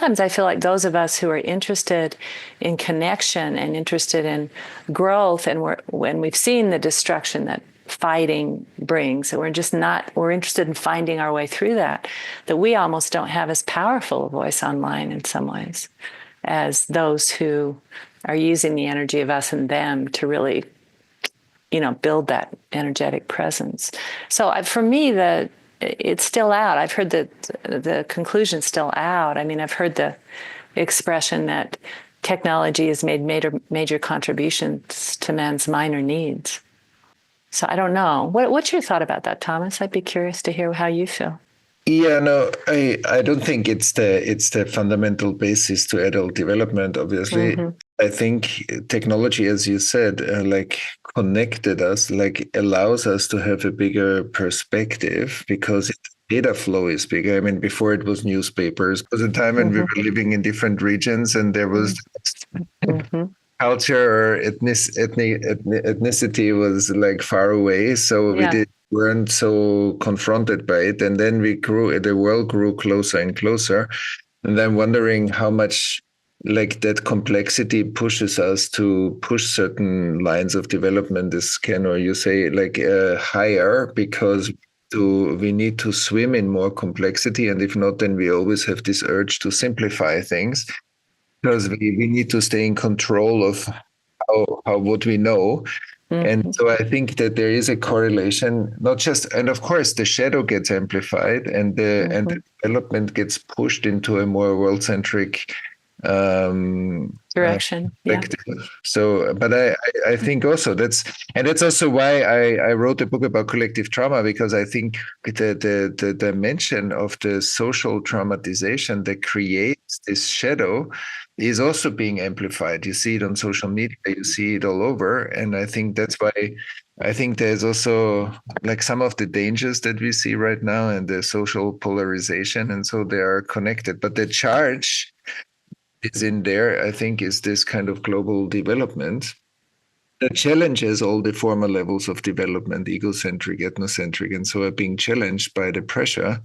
sometimes I feel like those of us who are interested in connection and interested in growth, and when we've seen the destruction that fighting brings, and we're interested in finding our way through that we almost don't have as powerful a voice online in some ways as those who are using the energy of us and them to really, build that energetic presence. So for me, it's still out. I've heard the conclusion's still out. I mean, I've heard the expression that technology has made major contributions to man's minor needs. So I don't know. What's your thought about that, Thomas? I'd be curious to hear how you feel. Yeah, no, I don't think it's the fundamental basis to adult development, obviously. Mm-hmm. I think technology, as you said, connected us, allows us to have a bigger perspective because data flow is bigger. I mean, before it was newspapers. There was a time when we were living in different regions and there was culture or ethnicity was far away. So we weren't so confronted by it. And then the world grew closer and closer. And I'm wondering how much that complexity pushes us to push certain lines of development, as Ken or you say, higher, because we need to swim in more complexity. And if not, then we always have this urge to simplify things because we need to stay in control of how what we know. And so I think that there is a correlation, not just, and of course the shadow gets amplified and the development gets pushed into a more world-centric direction. So, but I think also that's also why I wrote a book about collective trauma, because I think the dimension of the social traumatization that creates this shadow is also being amplified. You see it on social media, you see it all over. And I think that's why I think there's also some of the dangers that we see right now and the social polarization. And so they are connected. But the charge is in there, I think, is this kind of global development that challenges all the former levels of development, egocentric, ethnocentric, and so are being challenged by the pressure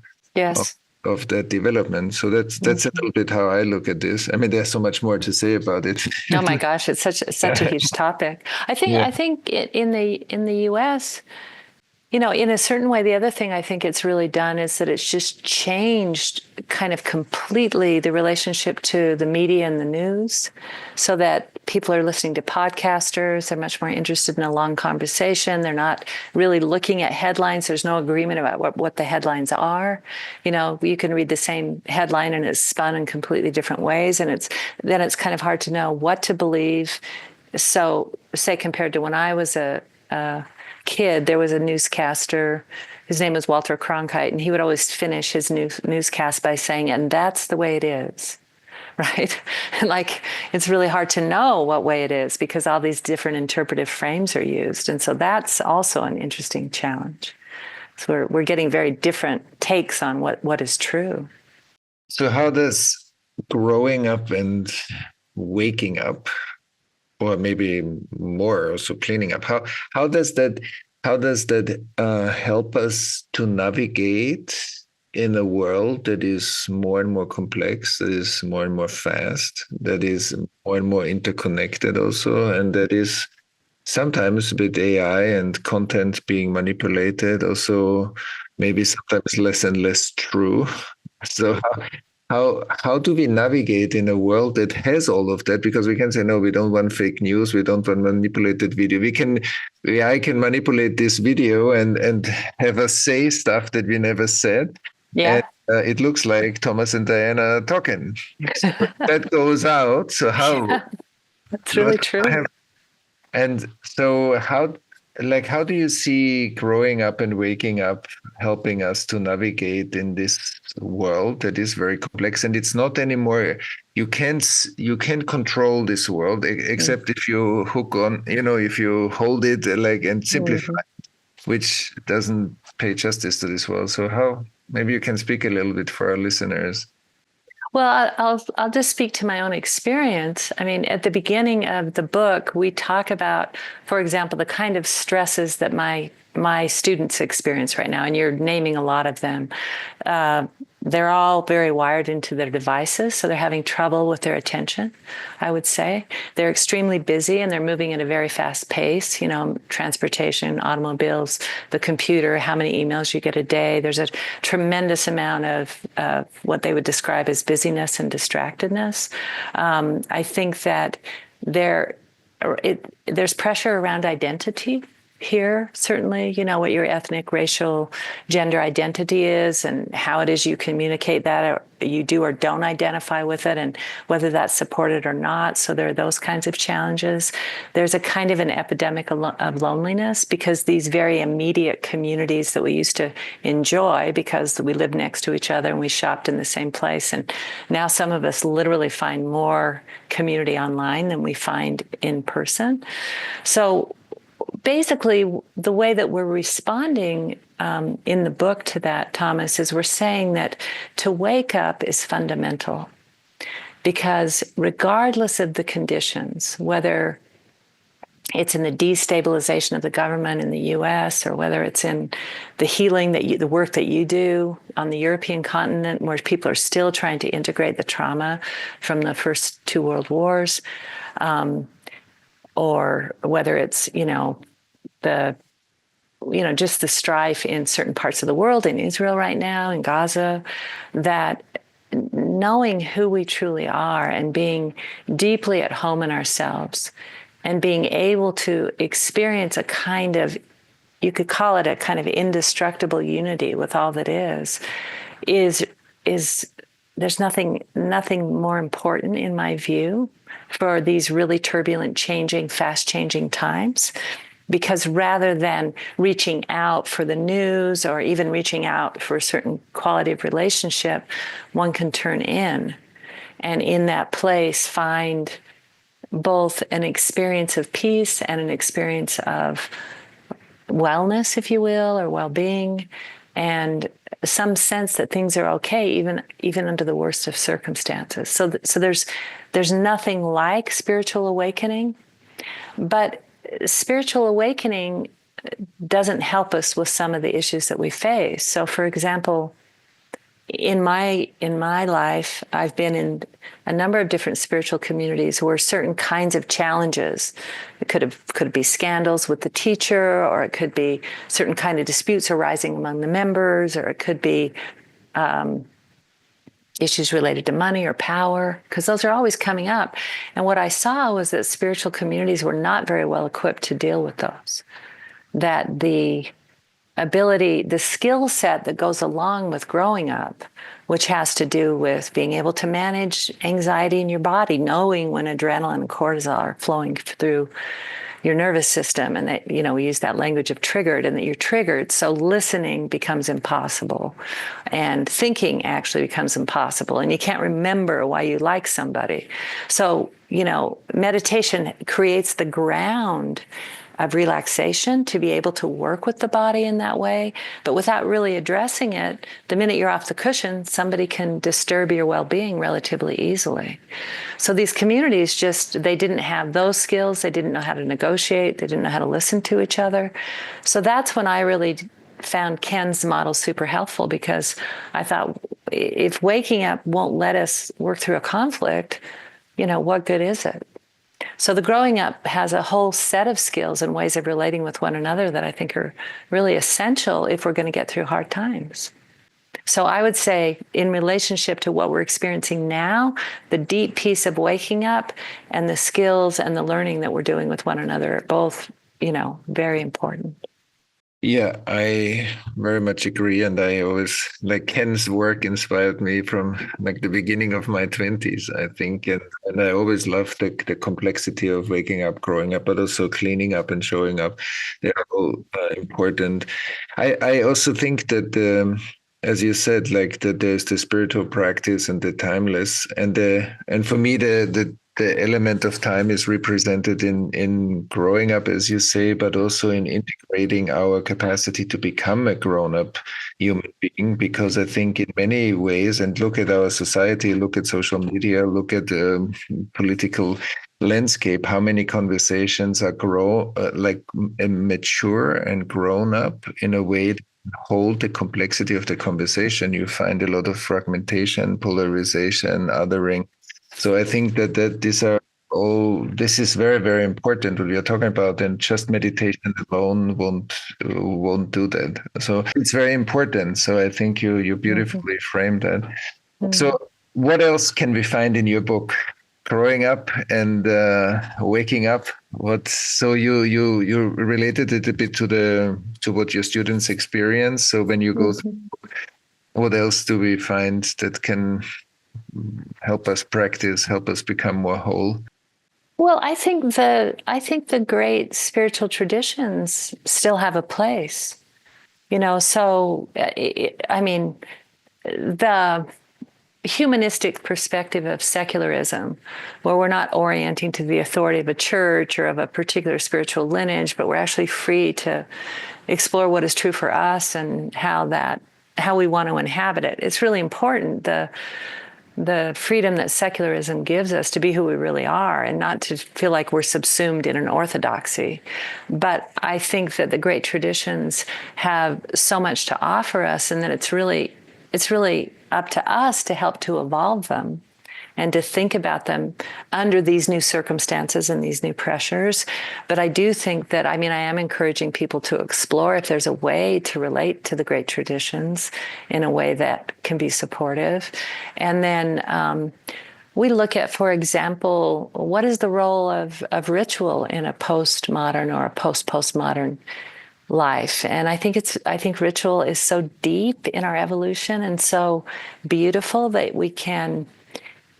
of that development. So that's a little bit how I look at this. I mean, there's so much more to say about it. Oh my gosh, it's such a huge topic. I think in the US, in a certain way, the other thing I think it's really done is that it's just changed kind of completely the relationship to the media and the news, so that people are listening to podcasters. They're much more interested in a long conversation. They're not really looking at headlines. There's no agreement about what the headlines are. You can read the same headline and it's spun in completely different ways. And it's kind of hard to know what to believe. So say compared to when I was a kid, there was a newscaster. His name was Walter Cronkite, and he would always finish his newscast by saying, "And that's the way it is." Right? And it's really hard to know what way it is because all these different interpretive frames are used. And so that's also an interesting challenge. So we're getting very different takes on what is true. So how does growing up and waking up, or maybe more also cleaning up, how does that help us to navigate in a world that is more and more complex, that is more and more fast, that is more and more interconnected also, and that is sometimes with AI and content being manipulated, also maybe sometimes less and less true. So how do we navigate in a world that has all of that? Because we can say, no, we don't want fake news, we don't want manipulated video. AI can manipulate this video and have us say stuff that we never said. Yeah. And it looks like Thomas and Diana talking. That goes out. So how? Yeah, that's really true. And so how do you see growing up and waking up helping us to navigate in this world that is very complex? And it's not anymore, you can't control this world except if you hook on, if you hold it and simplify, which doesn't pay justice to this world. So how, maybe you can speak a little bit for our listeners. Well, I'll just speak to my own experience. I mean, at the beginning of the book, we talk about, for example, the kind of stresses that my students experience right now, and you're naming a lot of them. they're all very wired into their devices, so they're having trouble with their attention, I would say. They're extremely busy and they're moving at a very fast pace, transportation, automobiles, the computer, how many emails you get a day. There's a tremendous amount of what they would describe as busyness and distractedness. I think that there's pressure around identity here, certainly, what your ethnic, racial, gender identity is and how it is you communicate that, or you do or don't identify with it, and whether that's supported or not. So there are those kinds of challenges. There's a kind of an epidemic of loneliness because these very immediate communities that we used to enjoy because we lived next to each other and we shopped in the same place. And now some of us literally find more community online than we find in person. So basically, the way that we're responding in the book to that, Thomas, is we're saying that to wake up is fundamental because regardless of the conditions, whether it's in the destabilization of the government in the U.S. or whether it's in the healing the work that you do on the European continent, where people are still trying to integrate the trauma from the first two world wars, or whether it's, just the strife in certain parts of the world, in Israel right now, in Gaza, that knowing who we truly are and being deeply at home in ourselves and being able to experience a kind of, you could call it a kind of indestructible unity with all that is there's nothing more important in my view for these really turbulent, fast changing times. Because rather than reaching out for the news or even reaching out for a certain quality of relationship, one can turn in and in that place find both an experience of peace and an experience of wellness, if you will, or well-being, and some sense that things are okay, even under the worst of circumstances. So there's nothing like spiritual awakening, but spiritual awakening doesn't help us with some of the issues that we face. So, for example, in my life, I've been in a number of different spiritual communities where certain kinds of challenges, it could be scandals with the teacher, or it could be certain kind of disputes arising among the members, or it could be issues related to money or power, because those are always coming up. And what I saw was that spiritual communities were not very well equipped to deal with those, that the skill set that goes along with growing up, which has to do with being able to manage anxiety in your body, knowing when adrenaline and cortisol are flowing through your nervous system, and that, we use that language of triggered, and that you're triggered. So listening becomes impossible, and thinking actually becomes impossible, and you can't remember why you like somebody. So, meditation creates the ground of relaxation to be able to work with the body in that way. But without really addressing it, the minute you're off the cushion, somebody can disturb your well-being relatively easily. So these communities they didn't have those skills. They didn't know how to negotiate. They didn't know how to listen to each other. So that's when I really found Ken's model super helpful, because I thought, if waking up won't let us work through a conflict, what good is it? So the growing up has a whole set of skills and ways of relating with one another that I think are really essential if we're going to get through hard times. So I would say, in relationship to what we're experiencing now, the deep piece of waking up and the skills and the learning that we're doing with one another are both, very important. Yeah, I very much agree. And I always, Ken's work inspired me from the beginning of my 20s, I think. And I always loved the complexity of waking up, growing up, but also cleaning up and showing up. They're all important. I also think that, as you said, that there's the spiritual practice and the timeless. And for me, the element of time is represented in growing up, as you say, but also in integrating our capacity to become a grown-up human being. Because I think in many ways, and look at our society, look at social media, look at the political landscape, how many conversations are mature and grown up in a way that hold the complexity of the conversation, you find a lot of fragmentation, polarization, othering. So I think that these are all, this is very, very important what we are talking about, and just meditation alone won't do that. So it's very important. So I think you beautifully framed that. So what else can we find in your book? Growing up and waking up. What? So you related it a bit to what your students experience. So when you go through, what else do we find that can help us practice, help us become more whole? Well, I think the great spiritual traditions still have a place, So I mean, the humanistic perspective of secularism, where we're not orienting to the authority of a church or of a particular spiritual lineage, but we're actually free to explore what is true for us and how we want to inhabit it. It's really important. The freedom that secularism gives us to be who we really are and not to feel like we're subsumed in an orthodoxy. But I think that the great traditions have so much to offer us, and that it's really up to us to help to evolve them and to think about them under these new circumstances and these new pressures. But I do think that, I am encouraging people to explore if there's a way to relate to the great traditions in a way that can be supportive. And then we look at, for example, what is the role of ritual in a postmodern or a post-postmodern life. And I think ritual is so deep in our evolution and so beautiful that we can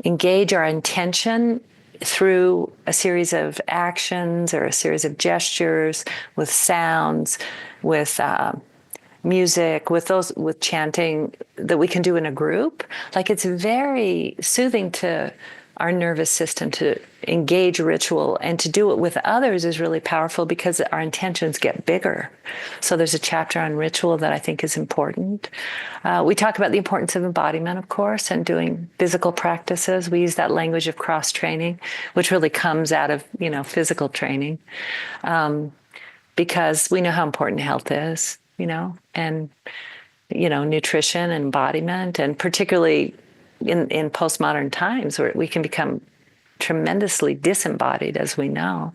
engage our intention through a series of actions or a series of gestures, with sounds, with music, with chanting, that we can do in a group. Like, it's very soothing to our nervous system to engage ritual, and to do it with others is really powerful because our intentions get bigger. So there's a chapter on ritual that I think is important. We talk about the importance of embodiment, of course, and doing physical practices. We use that language of cross-training, which really comes out of, physical training, because we know how important health is, and, nutrition and embodiment, and particularly in postmodern times where we can become tremendously disembodied, as we know.